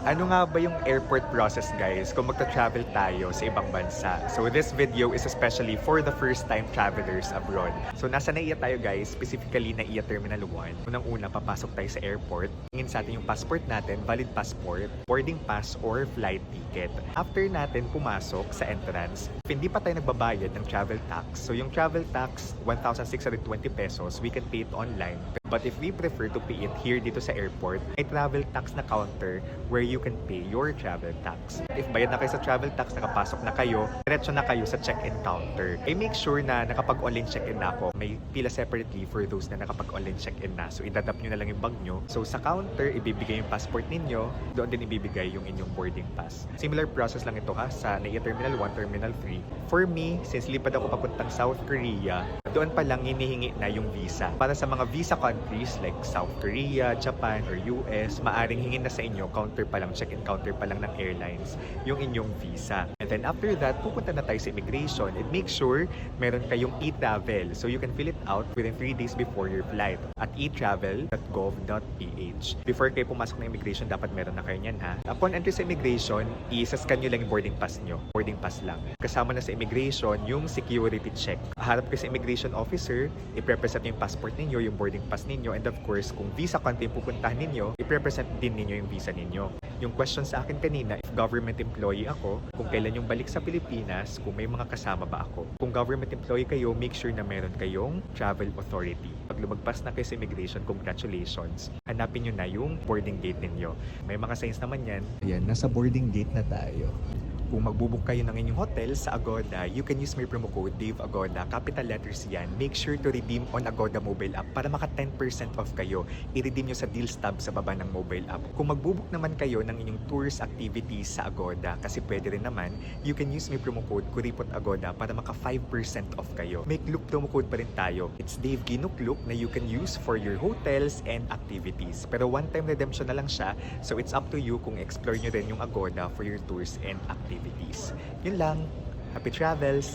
Ano nga ba yung airport process guys kung magta-travel tayo sa ibang bansa? So this video is especially for the first time travelers abroad. So nasa NAIA tayo guys, specifically NAIA Terminal 1. Unang-una papasok tayo sa airport. Tingin sa atin yung passport natin, valid passport, boarding pass or flight ticket. After natin pumasok sa entrance, if hindi pa tayo nagbabayad ng travel tax, so yung travel tax 1,620 pesos, we can pay it online. But if we prefer to pay it here dito sa airport, may travel tax na counter where you can pay your travel tax. If bayad na kayo sa travel tax, nakapasok na kayo, diretso na kayo sa check-in counter. I make sure na nakapag-online check-in na ako. May pila separately for those na nakapag-online check-in na. So idadap nyo na lang yung bag nyo. So sa counter, ibibigay yung passport ninyo. Doon din ibibigay yung inyong boarding pass. Similar process lang ito ha sa NAIA Terminal 1, Terminal 3. For me, since lipad ako papuntang South Korea, doon pa lang hinihingi na yung visa. Para sa mga visa countries like South Korea, Japan, or US, maaring hingin na sa inyo, counter pa lang, check-in counter pa lang ng airlines, yung inyong visa. And then after that, pupunta na tayo sa immigration and make sure meron kayong e-travel. So you can fill it out within 3 days before your flight at etravel.gov.ph. Before kayo pumasok ng immigration, dapat meron na kayo niyan ha. Upon entry sa immigration, isa-scan nyo lang yung boarding pass nyo. Boarding pass lang. Kasama na sa immigration, yung security check. Harap kayo sa immigration officer, i-represent yung passport ninyo, yung boarding pass ninyo, and of course, kung visa country yung pupuntahan ninyo, i-represent din ninyo yung visa ninyo. Yung question sa akin kanina, if government employee ako, kung kailan yung balik sa Pilipinas, kung may mga kasama ba ako. Kung government employee kayo, make sure na meron kayong travel authority. Pag lumagpas na kayo sa immigration, congratulations. Hanapin nyo na yung boarding gate ninyo. May mga signs naman yan. Ayan, nasa boarding gate na tayo. Kung magbubook kayo ng inyong hotel sa Agoda, you can use my promo code DAVEAGODA, capital letters yan. Make sure to redeem on Agoda mobile app para maka 10% off kayo. I-redeem nyo sa deals tab sa baba ng mobile app. Kung magbubook naman kayo ng inyong tours activities sa Agoda, kasi pwede rin naman, you can use my promo code KURIPOTAGODA para maka 5% off kayo. May Klook promo code pa rin tayo. It's Dave Ginukluk na you can use for your hotels and activities. Pero one-time redemption na lang siya, so it's up to you kung explore nyo rin yung Agoda for your tours and activities. Yun lang. Happy travels!